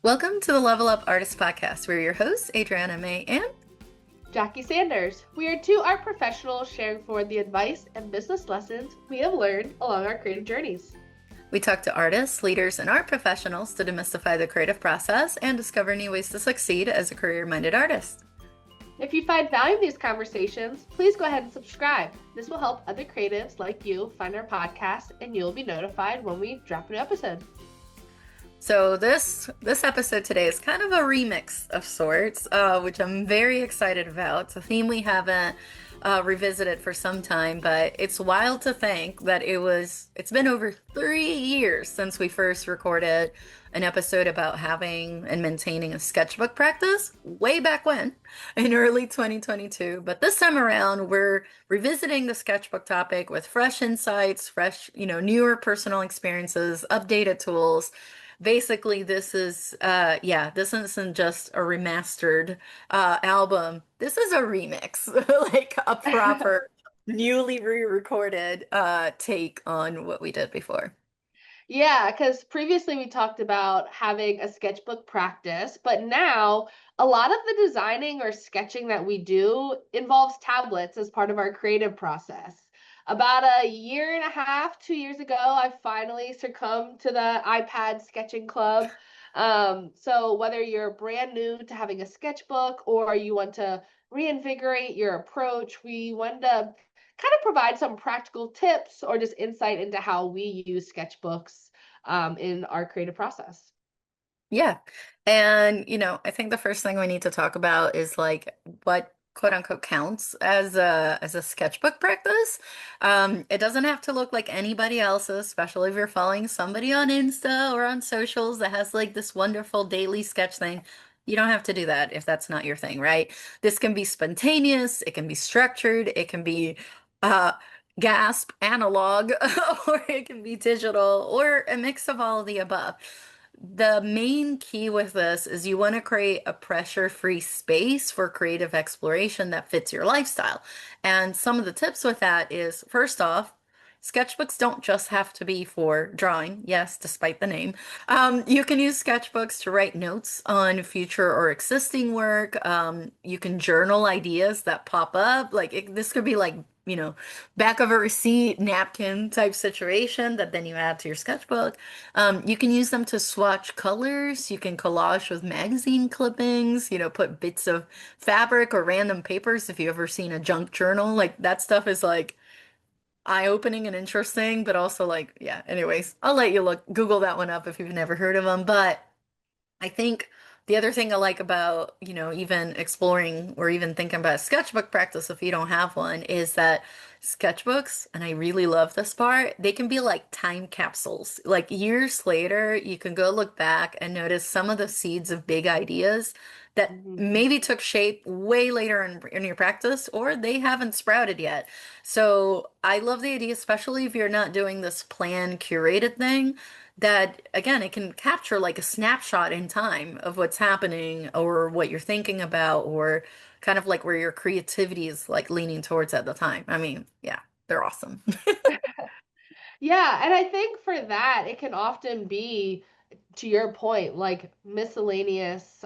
Welcome to the Level Up Artist Podcast. We're your hosts, Adriana May and Jackie Sanders. We are two art professionals sharing forward the advice and business lessons we have learned along our creative journeys. we talk to artists, leaders, and art professionals to demystify the creative process and discover new ways to succeed as a career-minded artist. If you find value in these conversations, please go ahead and subscribe. This will help other creatives like you find our podcast, and you'll be notified when we drop a new episode. So this episode today is kind of a remix of sorts, which I'm very excited about. It's a theme we haven't revisited for some time, but it's wild to think that it's been over 3 years since we first recorded an episode about having and maintaining a sketchbook practice way back when in early 2022. But this time around, we're revisiting the sketchbook topic with fresh insights, newer personal experiences, updated tools. Basically, this isn't just a remastered album. This is a remix, like a proper, newly re-recorded take on what we did before. Yeah, because previously we talked about having a sketchbook practice, but now a lot of the designing or sketching that we do involves tablets as part of our creative process. About a year and a half, 2 years ago, I finally succumbed to the iPad sketching club. So whether you're brand new to having a sketchbook or you want to reinvigorate your approach, we wanted to kind of provide some practical tips or just insight into how we use sketchbooks in our creative process. Yeah. And, I think the first thing we need to talk about is like what quote unquote counts as a sketchbook practice. It doesn't have to look like anybody else's, especially if you're following somebody on Insta or on socials that has like this wonderful daily sketch thing. You don't have to do that if that's not your thing, right? This can be spontaneous, it can be structured, it can be uh gasp analog, or it can be digital, or a mix of all of the above. The main key with this is you want to create a pressure-free space for creative exploration that fits your lifestyle. And some of the tips with that is, first off, sketchbooks don't just have to be for drawing. Yes, despite the name. You can use sketchbooks to write notes on future or existing work. You can journal ideas that pop up. This could be like, back of a receipt, napkin type situation that then you add to your sketchbook. You can use them to swatch colors. You can collage with magazine clippings, put bits of fabric or random papers. If you've ever seen a junk journal, like that stuff is like eye-opening and interesting, but also like, yeah, anyways, I'll let you Google that one up if you've never heard of them. But I think the other thing I like about, even exploring or even thinking about a sketchbook practice if you don't have one is that sketchbooks, and I really love this part, they can be like time capsules. Like years later, you can go look back and notice some of the seeds of big ideas that Mhm. maybe took shape way later in your practice or they haven't sprouted yet. So I love the idea, especially if you're not doing this planned, curated thing that again it can capture like a snapshot in time of what's happening or what you're thinking about or kind of like where your creativity is like leaning towards at the time. I mean, yeah, they're awesome. Yeah, and I think for that, it can often be, to your point, like miscellaneous,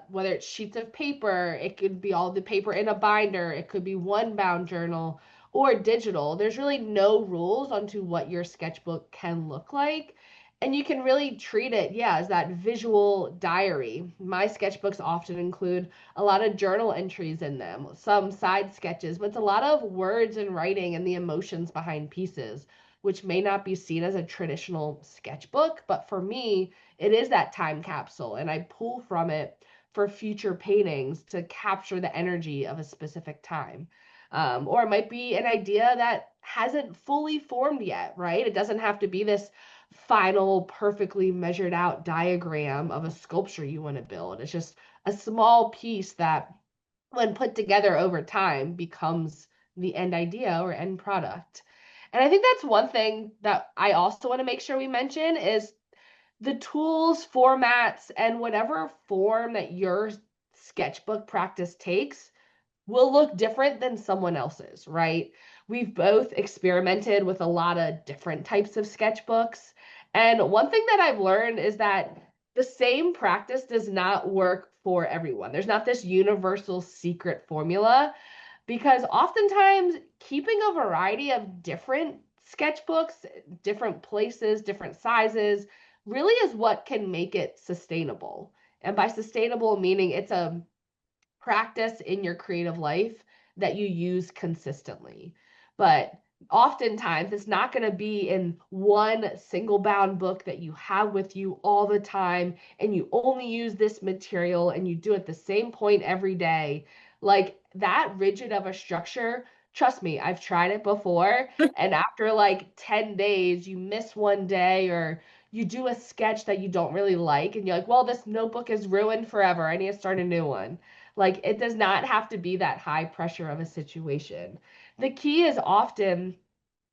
whether it's sheets of paper, it could be all the paper in a binder, it could be one bound journal or digital. There's really no rules onto what your sketchbook can look like. And you can really treat it, yeah, as that visual diary. My sketchbooks often include a lot of journal entries in them, some side sketches, but it's a lot of words and writing and the emotions behind pieces, which may not be seen as a traditional sketchbook, but for me, it is that time capsule, and I pull from it for future paintings to capture the energy of a specific time. Or it might be an idea that hasn't fully formed yet, right? It doesn't have to be this final, perfectly measured out diagram of a sculpture you want to build. It's just a small piece that, when put together over time, becomes the end idea or end product. And I think that's one thing that I also want to make sure we mention is the tools, formats, and whatever form that your sketchbook practice takes will look different than someone else's, right? We've both experimented with a lot of different types of sketchbooks. And one thing that I've learned is that the same practice does not work for everyone. There's not this universal secret formula because oftentimes keeping a variety of different sketchbooks, different places, different sizes, really is what can make it sustainable. And by sustainable, meaning it's a practice in your creative life that you use consistently. But oftentimes, it's not going to be in one single bound book that you have with you all the time, and you only use this material and you do it the same point every day. Like that rigid of a structure, trust me, I've tried it before. And after like 10 days, you miss one day or you do a sketch that you don't really like, and you're like, well, this notebook is ruined forever. I need to start a new one. Like it does not have to be that high pressure of a situation. The key is often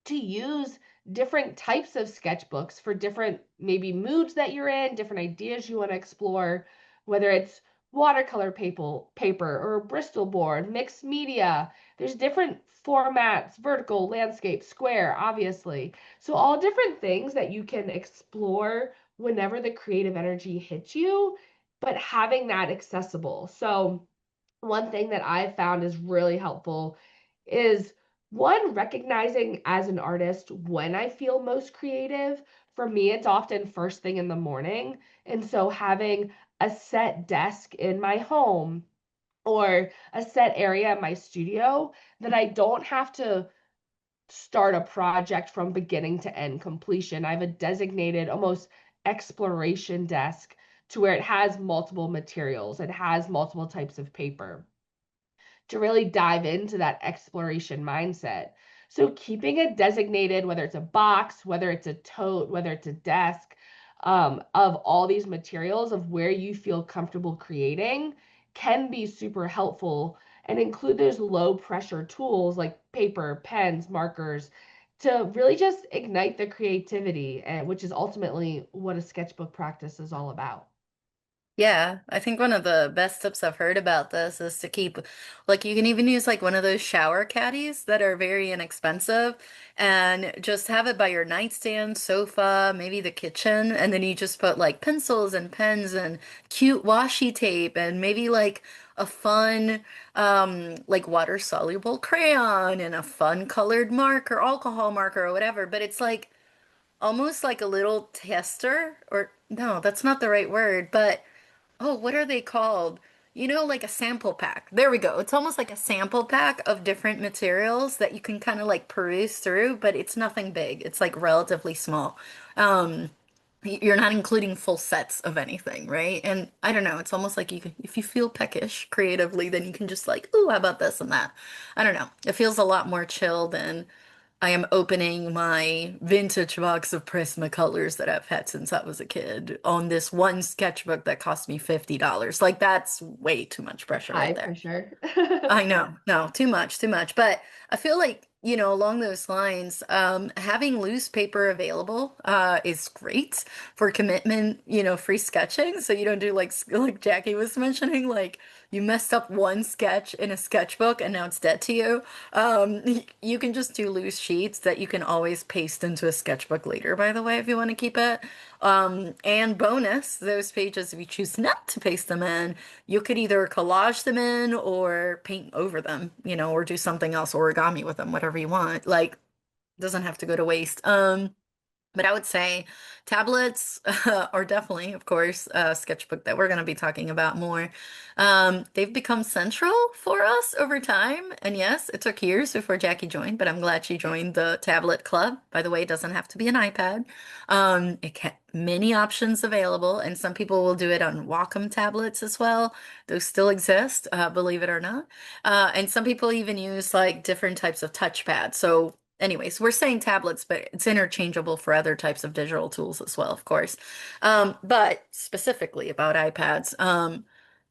to use different types of sketchbooks for different maybe moods that you're in, different ideas you want to explore, whether it's watercolor paper or Bristol board, mixed media. There's different formats, vertical, landscape, square, obviously. So all different things that you can explore whenever the creative energy hits you, but having that accessible. So one thing that I've found is really helpful is one, recognizing as an artist when I feel most creative. For me, it's often first thing in the morning. And so having a set desk in my home or a set area in my studio that I don't have to start a project from beginning to end completion. I have a designated almost exploration desk to where it has multiple materials, it has multiple types of paper to really dive into that exploration mindset. So keeping it designated, whether it's a box, whether it's a tote, whether it's a desk, of all these materials of where you feel comfortable creating can be super helpful and include those low pressure tools like paper, pens, markers to really just ignite the creativity, and which is ultimately what a sketchbook practice is all about. Yeah, I think one of the best tips I've heard about this is to keep, like, you can even use like one of those shower caddies that are very inexpensive and just have it by your nightstand, sofa, maybe the kitchen, and then you just put like pencils and pens and cute washi tape and maybe like a fun, like water soluble crayon and a fun colored marker, alcohol marker or whatever. But it's like almost like a little tester, or no, that's not the right word, but. Oh, what are they called? You know, like a sample pack. There we go. It's almost like a sample pack of different materials that you can kind of like peruse through, but it's nothing big. It's like relatively small. Um, you're not including full sets of anything, right? And I don't know, it's almost like you can, if you feel peckish creatively, then you can just like, ooh, how about this and that? I don't know. It feels a lot more chill than I am opening my vintage box of Prismacolors that I've had since I was a kid on this one sketchbook that cost me $50. Like that's way too much pressure right High there. pressure. I know, no, too much, too much. But I feel like, along those lines, having loose paper available is great for commitment, free sketching. So you don't do like Jackie was mentioning, like you messed up one sketch in a sketchbook and now it's dead to you. You can just do loose sheets that you can always paste into a sketchbook later, by the way, if you want to keep it. And bonus, those pages, if you choose not to paste them in, you could either collage them in or paint over them, or do something else, origami with them, whatever you want. Like, doesn't have to go to waste. But I would say tablets are definitely, of course, a sketchbook that we're going to be talking about more. They've become central for us over time. And yes, it took years before Jackie joined, but I'm glad she joined the tablet club. By the way, it doesn't have to be an iPad. It can many options available, and some people will do it on Wacom tablets as well. Those still exist, believe it or not. And some people even use like different types of touchpads. So anyways, we're saying tablets, but it's interchangeable for other types of digital tools as well, of course. But specifically about iPads,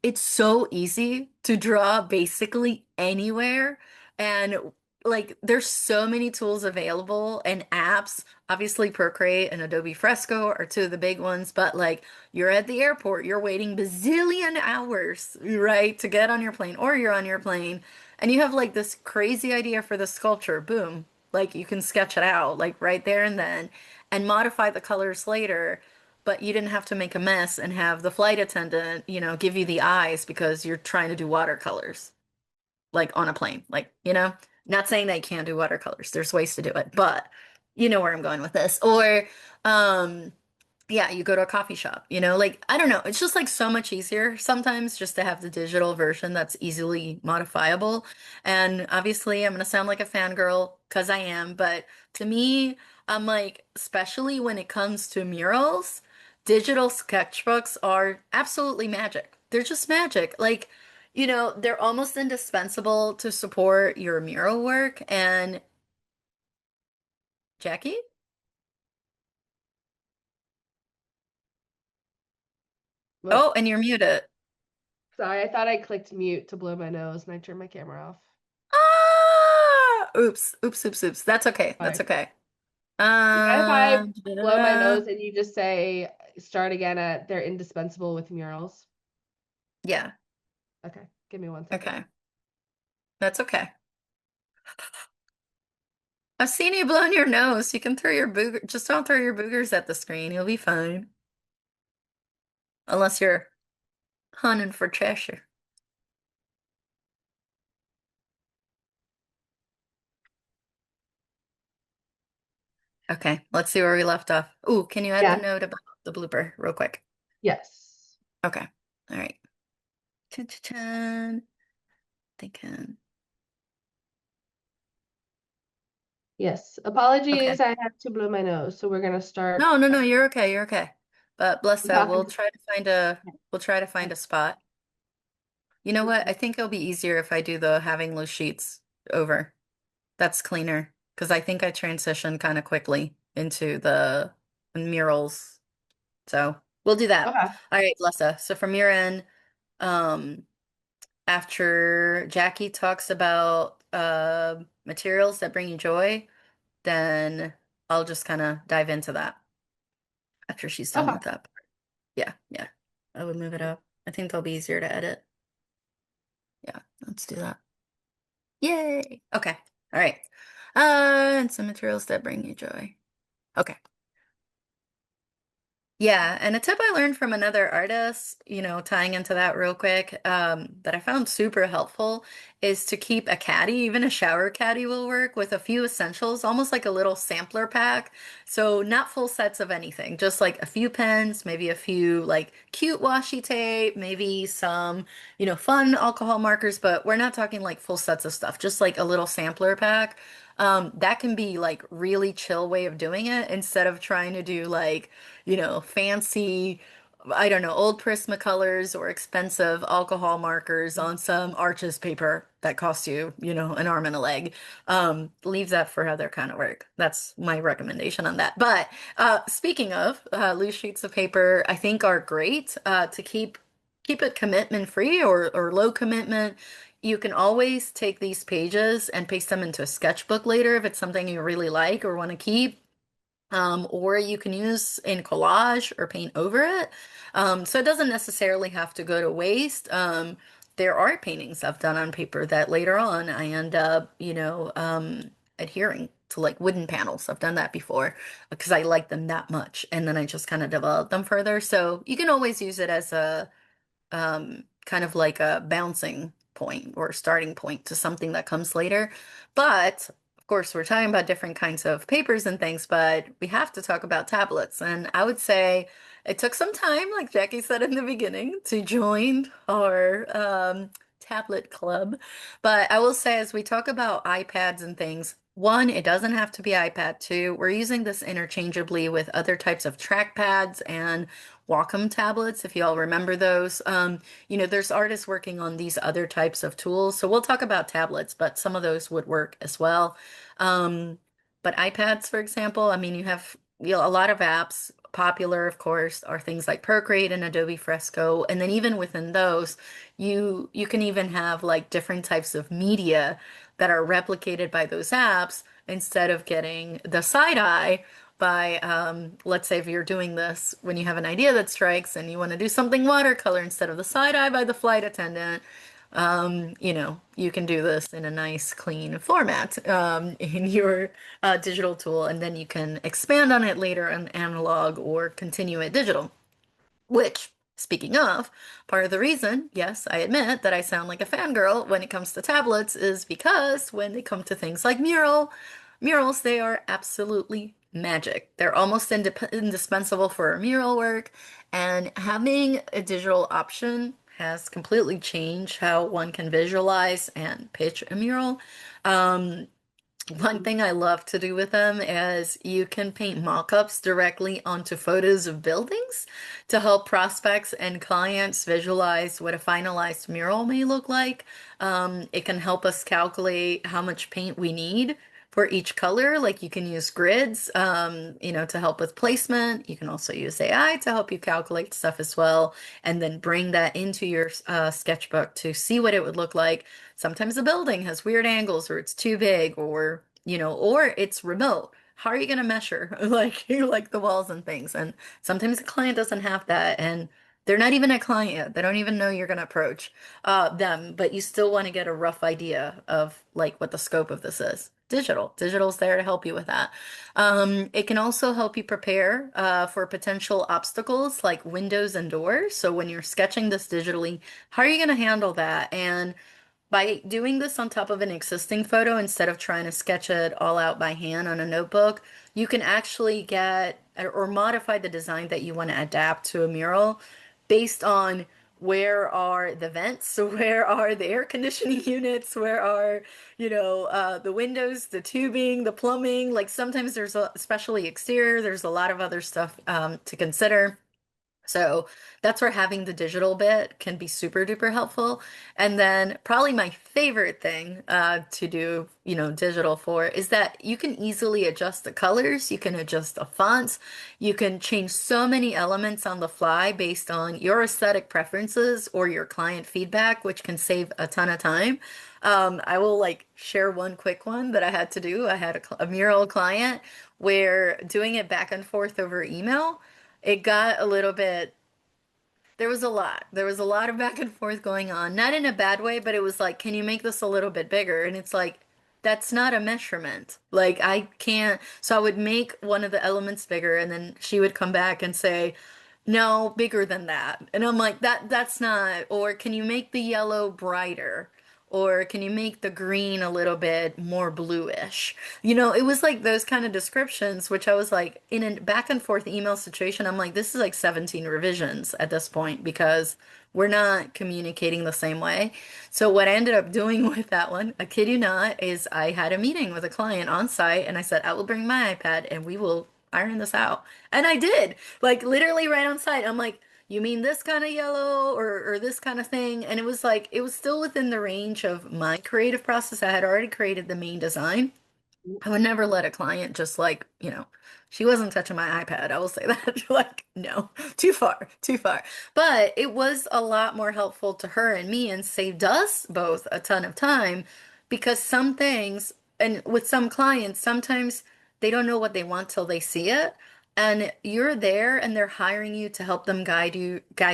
it's so easy to draw basically anywhere. And like, there's so many tools available and apps. Obviously, Procreate and Adobe Fresco are two of the big ones, but like, you're at the airport, you're waiting bazillion hours, right, to get on your plane, or you're on your plane, and you have like this crazy idea for the sculpture. Boom. Like you can sketch it out like right there and then and modify the colors later. but you didn't have to make a mess and have the flight attendant, give you the eyes because you're trying to do watercolors, like on a plane. Like, not saying that you can't do watercolors. There's ways to do it, but you know where I'm going with this. Or, um, yeah, you go to a coffee shop, like I don't know, it's just like so much easier sometimes just to have the digital version that's easily modifiable. And obviously, I'm gonna sound like a fangirl because I am, but to me, I'm like, especially when it comes to murals, digital sketchbooks are absolutely magic. They're just magic. Like, they're almost indispensable to support your mural work. And Jackie? Whoa. Oh, and you're muted. Sorry, I thought I clicked mute to blow my nose and I turned my camera off. Ah! Oops, oops, oops, oops. That's okay. That's Sorry. okay. You mind if I blow my Da-da-da. nose and you just say start again at they're indispensable with murals? Yeah, Okay, give me 1 second. okay. That's okay. I've seen you blowing your nose. You can throw your booger. Just don't throw your boogers at the screen. You'll be fine. Unless you're hunting for Cheshire. Okay, let's see where we left off. Ooh, can you add the Yeah. note about the blooper real quick? Yes. Okay. All right. Chan. Thinking. Yes. Okay. Apologies, I had to blow my nose. So we're gonna start No, no, no, you're okay. You're okay. But bless I'm that, talking to we'll try to find a spot. You know what? I think it'll be easier if I do the having loose sheets over. That's cleaner because I think I transitioned kind of quickly into the murals. So we'll do that. Okay. All right, Lessa. So from your end, um, after Jackie talks about materials that bring you joy, then I'll just kind of dive into that after she's done Okay. with that. Yeah, yeah. I would move it up. I think they'll be easier to edit. Yeah, let's do that. Yay. Okay. All right. And some materials that bring you joy. Okay. Yeah, and a tip I learned from another artist, tying into that real quick, that I found super helpful is to keep a caddy, even a shower caddy will work with a few essentials, almost like a little sampler pack. So not full sets of anything, just like a few pens, maybe a few like cute washi tape, maybe some, fun alcohol markers, but we're not talking like full sets of stuff, just like a little sampler pack. That can be like really chill way of doing it instead of trying to do like fancy, I don't know, old Prismacolors or expensive alcohol markers on some Arches paper that costs you, an arm and a leg. Leave that for other kind of work. That's my recommendation on that. But speaking of loose sheets of paper, I think are great to keep it commitment free or low commitment. You can always take these pages and paste them into a sketchbook later if it's something you really like or want to keep, or you can use in collage or paint over it. So it doesn't necessarily have to go to waste. There are paintings I've done on paper that later on I end up, adhering to like wooden panels. I've done that before because I like them that much. And then I just kind of developed them further. So you can always use it as a kind of like a bouncing point or starting point to something that comes later. But of course, we're talking about different kinds of papers and things, but we have to talk about tablets. And I would say it took some time, like Jackie said in the beginning, to join our tablet club. But I will say, as we talk about iPads and things, one, it doesn't have to be iPad. Two, we're using this interchangeably with other types of trackpads and Wacom tablets, if you all remember those. There's artists working on these other types of tools. So we'll talk about tablets, but some of those would work as well. Um, but iPads, for example, I mean, you have a lot of apps. Popular, of course, are things like Procreate and Adobe Fresco. And then even within those, you can even have like different types of media that are replicated by those apps instead of getting the side eye by, let's say if you're doing this when you have an idea that strikes and you want to do something watercolor instead of the side eye by the flight attendant, You can do this in a nice, clean format in your digital tool, and then you can expand on it later in analog or continue it digital. Which, speaking of, part of the reason, yes, I admit that I sound like a fangirl when it comes to tablets is because when they come to things like murals, they are absolutely magic. They're almost indispensable for mural work, and having a digital option has completely changed how one can visualize and pitch a mural. Um, One thing I love to do with them is you can paint mock-ups directly onto photos of buildings to help prospects and clients visualize what a finalized mural may look like. It can help us calculate how much paint we need for each color. Like you can use grids, to help with placement. You can also use AI to help you calculate stuff as well, and then bring that into your sketchbook to see what it would look like. Sometimes a building has weird angles or it's too big or it's remote. How are you going to measure like the walls and things? And sometimes the client doesn't have that and they're not even a client yet. They don't even know you're going to approach them, but you still want to get a rough idea of like what the scope of this is. Digital's there to help you with that. It can also help you prepare for potential obstacles like windows and doors. So when you're sketching this digitally, how are you going to handle that? And by doing this on top of an existing photo instead of trying to sketch it all out by hand on a notebook, you can actually get or modify the design that you want to adapt to a mural based on where are the vents, where are the air conditioning units, where are, the windows, the tubing, the plumbing. Like sometimes especially exterior, there's a lot of other stuff to consider. So that's where having the digital bit can be super duper helpful. And then probably my favorite thing to do, digital for is that you can easily adjust the colors, you can adjust the fonts, you can change so many elements on the fly based on your aesthetic preferences or your client feedback, which can save a ton of time. I will like share one quick one that I had to do. I had a mural client where doing it back and forth over email it got a little bit, there was a lot. There was a lot of back and forth going on. Not in a bad way, but it was like, can you make this a little bit bigger? And it's like, that's not a measurement. Like, I can't. So I would make one of the elements bigger, and then she would come back and say, no, bigger than that. And I'm like, that's not, or can you make the yellow brighter? Or can you make the green a little bit more bluish? It was like those kind of descriptions, which I was like, in a back and forth email situation, I'm like, this is like 17 revisions at this point because we're not communicating the same way. So what I ended up doing with that one, I kid you not, is I had a meeting with a client on site and I said, I will bring my iPad and we will iron this out. And I did, like literally right on site. I'm like, you mean this kind of yellow or this kind of thing? And it was like, it was still within the range of my creative process. I had already created the main design. I would never let a client just like, she wasn't touching my iPad. I will say that. Like, no, too far, too far. But it was a lot more helpful to her and me and saved us both a ton of time because some things, and with some clients, sometimes they don't know what they want till they see it. And you're there and they're hiring you to help them guide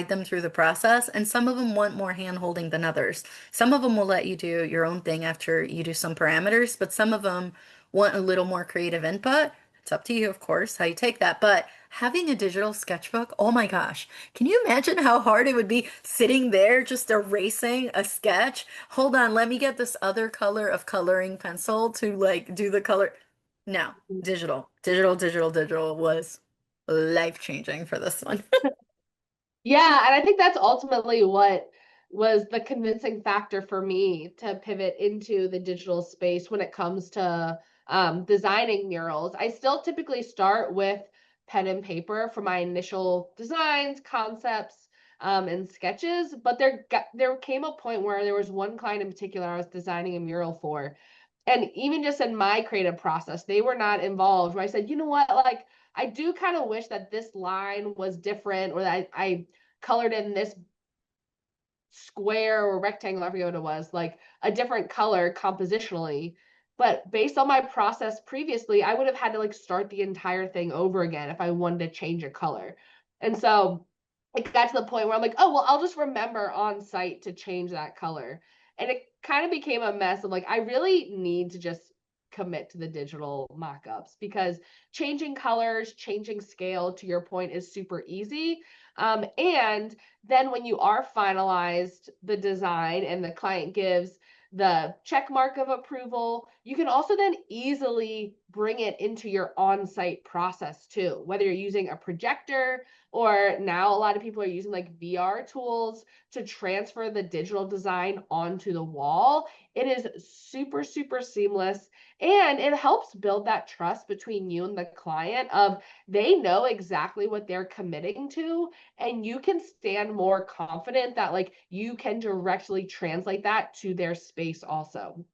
them through the process. And some of them want more hand holding than others. Some of them will let you do your own thing after you do some parameters, but some of them want a little more creative input. It's up to you, of course, how you take that. But having a digital sketchbook, oh my gosh, can you imagine how hard it would be sitting there just erasing a sketch? Hold on, let me get this other color of coloring pencil to like do the color. No, digital was life-changing for this one. Yeah, and I think that's ultimately what was the convincing factor for me to pivot into the digital space when it comes to designing murals. I still typically start with pen and paper for my initial designs, concepts, and sketches. But there came a point where there was one client in particular I was designing a mural for, and even just in my creative process, they were not involved. Where I said, you know what, like I do kind of wish that this line was different, or that I colored in this square or rectangle, I forget what it was, like a different color compositionally. But based on my process previously, I would have had to like start the entire thing over again if I wanted to change a color. And so it got to the point where I'm like, oh, well, I'll just remember on site to change that color. And it kind of became a mess of like, I really need to just commit to the digital mock-ups because changing colors, changing scale, to your point, is super easy. And then when you are finalized the design and the client gives the check mark of approval, you can also then easily bring it into your on-site process too, whether you're using a projector, or now a lot of people are using like VR tools to transfer the digital design onto the wall. It is super, super seamless. And it helps build that trust between you and the client of they know exactly what they're committing to, and you can stand more confident that like you can directly translate that to their space also.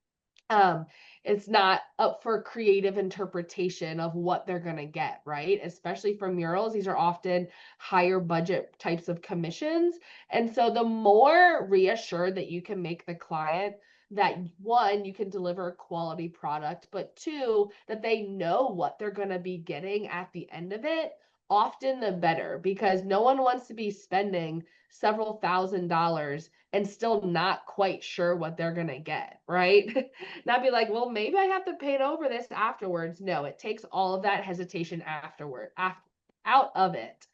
um it's not up for creative interpretation of what they're going to get, right? Especially for murals, these are often higher budget types of commissions, and so the more reassured that you can make the client that, one, you can deliver a quality product, but two, that they know what they're going to be getting at the end of it, often the better, because no one wants to be spending several $1,000s and still not quite sure what they're going to get, right? Not be like, well, maybe I have to paint over this afterwards. No, it takes all of that hesitation out of it.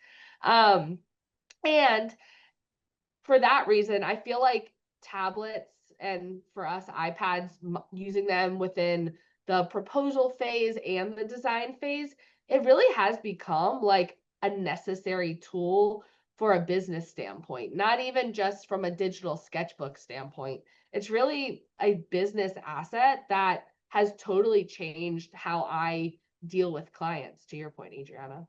Um, and for that reason, I feel like tablets, and for us, iPads, using them within the proposal phase and the design phase, it really has become like a necessary tool for a business standpoint, not even just from a digital sketchbook standpoint. It's really a business asset that has totally changed how I deal with clients, to your point, Adriana.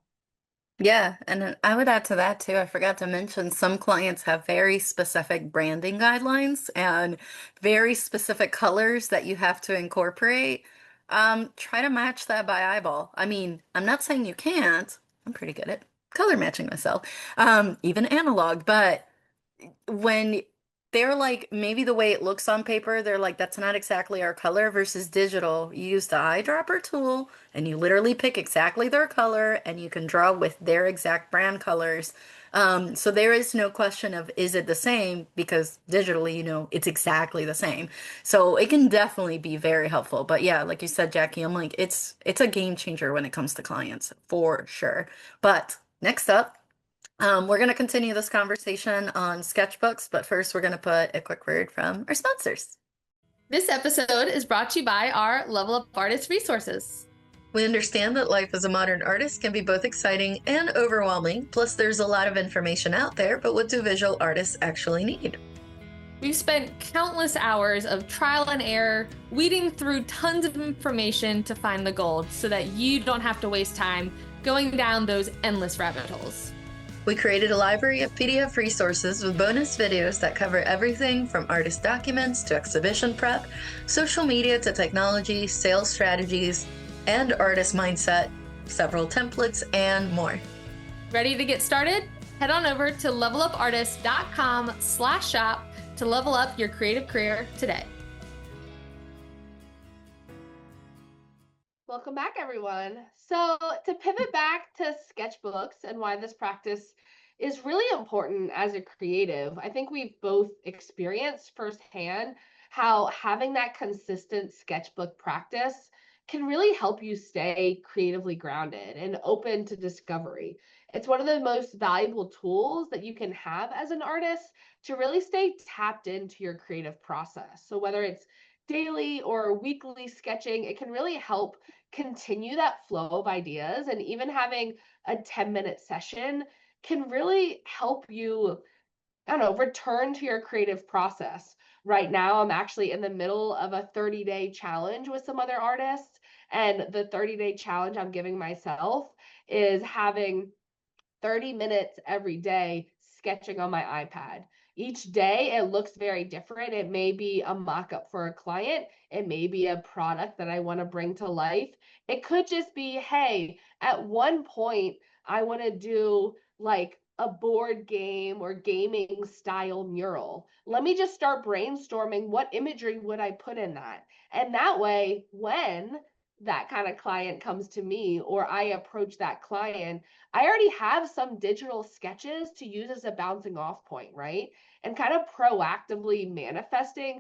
Yeah, and then I would add to that too. I forgot to mention some clients have very specific branding guidelines and very specific colors that you have to incorporate. Try to match that by eyeball. I mean, I'm not saying you can't. I'm pretty good at color matching myself, even analog, but when they're like maybe the way it looks on paper, they're like that's not exactly our color versus digital. You use the eyedropper tool and you literally pick exactly their color and you can draw with their exact brand colors. So there is no question of is it the same because digitally, it's exactly the same. So it can definitely be very helpful. But yeah, like you said, Jackie, I'm like it's a game changer when it comes to clients for sure. But next up. We're going to continue this conversation on sketchbooks, but first we're going to put a quick word from our sponsors. This episode is brought to you by our Level Up Artist resources. We understand that life as a modern artist can be both exciting and overwhelming, plus there's a lot of information out there, but what do visual artists actually need? We've spent countless hours of trial and error, weeding through tons of information to find the gold so that you don't have to waste time going down those endless rabbit holes. We created a library of PDF resources with bonus videos that cover everything from artist documents to exhibition prep, social media to technology, sales strategies, and artist mindset, several templates, and more. Ready to get started? Head on over to levelupartists.com/shop to level up your creative career today. Welcome back, everyone. So, to pivot back to sketchbooks and why this practice is really important as a creative, I think we've both experienced firsthand how having that consistent sketchbook practice can really help you stay creatively grounded and open to discovery. It's one of the most valuable tools that you can have as an artist to really stay tapped into your creative process. So, whether it's daily or weekly sketching, it can really help continue that flow of ideas. And even having a 10-minute session can really help you, I don't know, return to your creative process. Right now, I'm actually in the middle of a 30-day challenge with some other artists. And the 30-day challenge I'm giving myself is having 30 minutes every day sketching on my iPad. Each day it looks very different. It may be a mock up for a client, it may be a product that I want to bring to life. It could just be, hey, at one point, I want to do like a board game or gaming style mural. Let me just start brainstorming what imagery would I put in that. And that way, when that kind of client comes to me or I approach that client, I already have some digital sketches to use as a bouncing off point, right? And kind of proactively manifesting,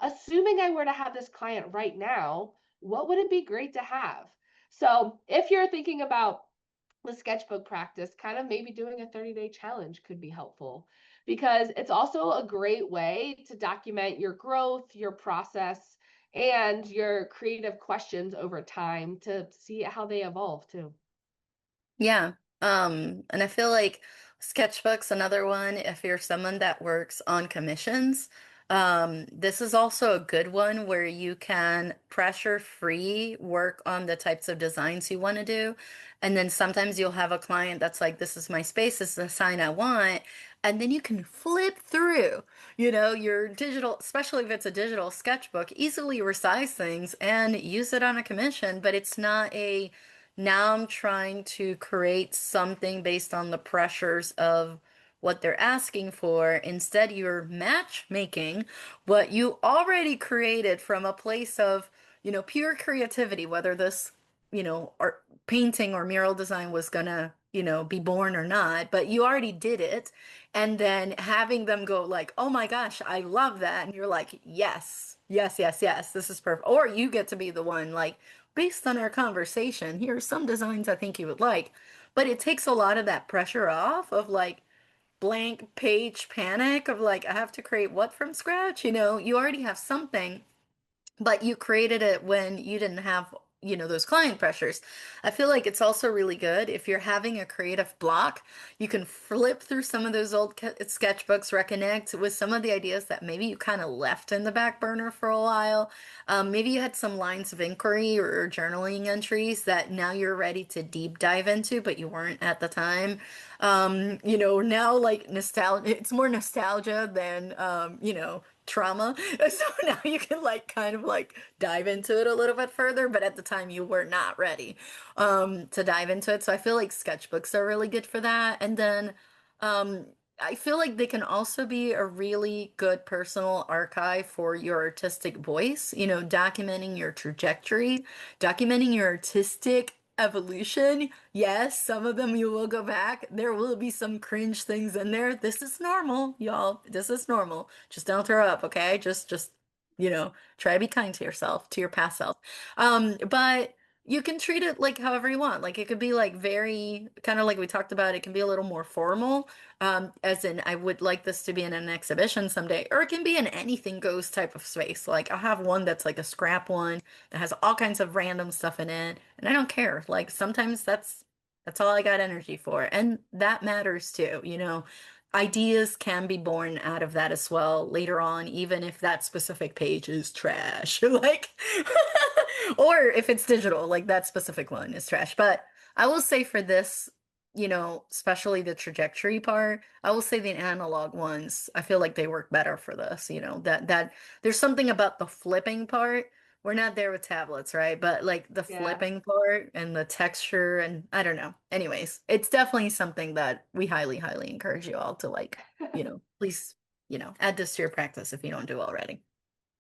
assuming I were to have this client right now, what would it be great to have? So if you're thinking about the sketchbook practice, kind of maybe doing a 30-day challenge could be helpful because it's also a great way to document your growth, your process, and your creative questions over time to see how they evolve too. Yeah. And I feel like sketchbook's another one if you're someone that works on commissions. This is also a good one where you can pressure free work on the types of designs you want to do. And then sometimes you'll have a client that's like, this is my space, this is the sign I want. And then you can flip through, your digital, especially if it's a digital sketchbook, easily resize things and use it on a commission, but it's not a now I'm trying to create something based on the pressures of what they're asking for. Instead, you're matchmaking what you already created from a place of, pure creativity, whether this, art painting or mural design was gonna, be born or not, but you already did it. And then having them go like, oh my gosh, I love that. And you're like, yes, yes, yes, yes, this is perfect. Or you get to be the one like, based on our conversation, here are some designs I think you would like. But it takes a lot of that pressure off of like blank page panic of like, I have to create what from scratch? You already have something, but you created it when you didn't have, those client pressures. I feel like it's also really good if you're having a creative block, you can flip through some of those old sketchbooks, reconnect with some of the ideas that maybe you kind of left in the back burner for a while. Maybe you had some lines of inquiry or journaling entries that now you're ready to deep dive into, but you weren't at the time. Now like nostalgia, it's more nostalgia than, trauma. So now you can like kind of like dive into it a little bit further, but at the time you were not ready to dive into it. So I feel like sketchbooks are really good for that. And then um I feel like they can also be a really good personal archive for your artistic voice, documenting your trajectory, documenting your artistic evolution. Yes, some of them you will go back. There will be some cringe things in there. This is normal, y'all. This is normal. Just don't throw up, okay? Just, try to be kind to yourself, to your past self. But you can treat it like however you want. Like it could be like very kind of like we talked about, it can be a little more formal. As in I would like this to be in an exhibition someday, or it can be in anything goes type of space. Like I'll have one that's like a scrap one that has all kinds of random stuff in it, and I don't care. Like sometimes that's all I got energy for, and that matters too, Ideas can be born out of that as well later on, even if that specific page is trash. Like, or if it's digital, like that specific one is trash. But I will say for this, especially the trajectory part, I will say the analog ones, I feel like they work better for this, that there's something about the flipping part. We're not there with tablets, right? But like the Yeah. flipping part and the texture and I don't know. Anyways, it's definitely something that we highly, highly encourage you all to like, please, add this to your practice if you don't do already.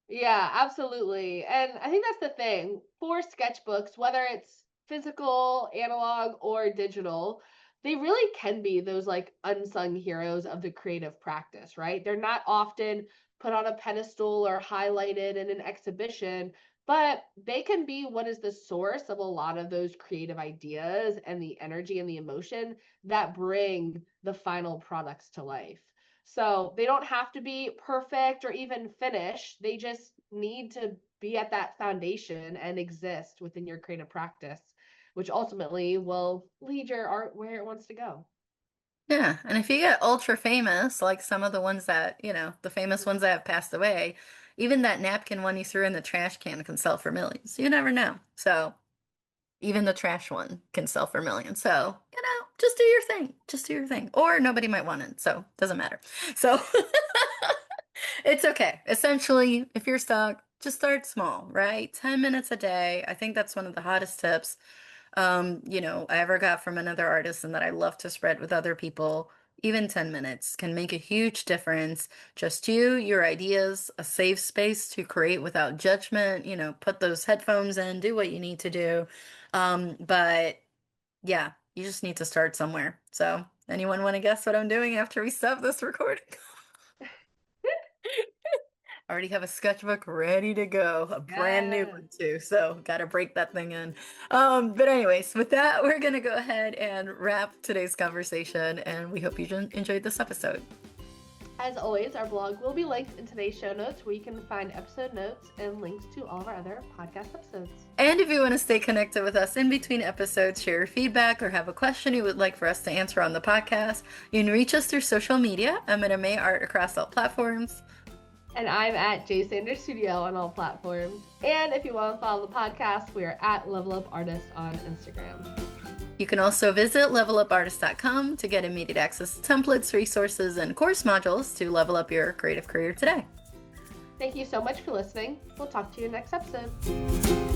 Yeah, absolutely. And I think that's the thing for sketchbooks, whether it's physical, analog, or digital, they really can be those like unsung heroes of the creative practice, right? They're not often put on a pedestal or highlighted in an exhibition, but they can be what is the source of a lot of those creative ideas and the energy and the emotion that bring the final products to life. So they don't have to be perfect or even finished. They just need to be at that foundation and exist within your creative practice, which ultimately will lead your art where it wants to go. Yeah, and if you get ultra famous, like some of the ones that, the famous ones that have passed away, even that napkin one you threw in the trash can can sell for millions. You never know. So even the trash one can sell for millions. So, just do your thing. Just do your thing. Or nobody might want it. So, doesn't matter. So, it's okay. Essentially, if you're stuck, just start small, right? 10 minutes a day. I think that's one of the hottest tips I ever got from another artist and that I love to spread with other people. Even 10 minutes can make a huge difference. Just you, your ideas, a safe space to create without judgment. Put those headphones in, do what you need to do. But yeah, you just need to start somewhere. So, anyone want to guess what I'm doing after we stop this recording? I already have a sketchbook ready to go, a brand new one too. So, got to break that thing in. But anyways, with that, we're gonna go ahead and wrap today's conversation, and we hope you enjoyed this episode. As always, our blog will be linked in today's show notes, where you can find episode notes and links to all of our other podcast episodes. And if you want to stay connected with us in between episodes, share your feedback, or have a question you would like for us to answer on the podcast, you can reach us through social media. I'm at ameighart across all platforms. And I'm at jsandersstudio on all platforms. And if you want to follow the podcast, we are at levelupartists on Instagram. You can also visit levelupartists.com to get immediate access to templates, resources, and course modules to level up your creative career today. Thank you so much for listening. We'll talk to you next episode.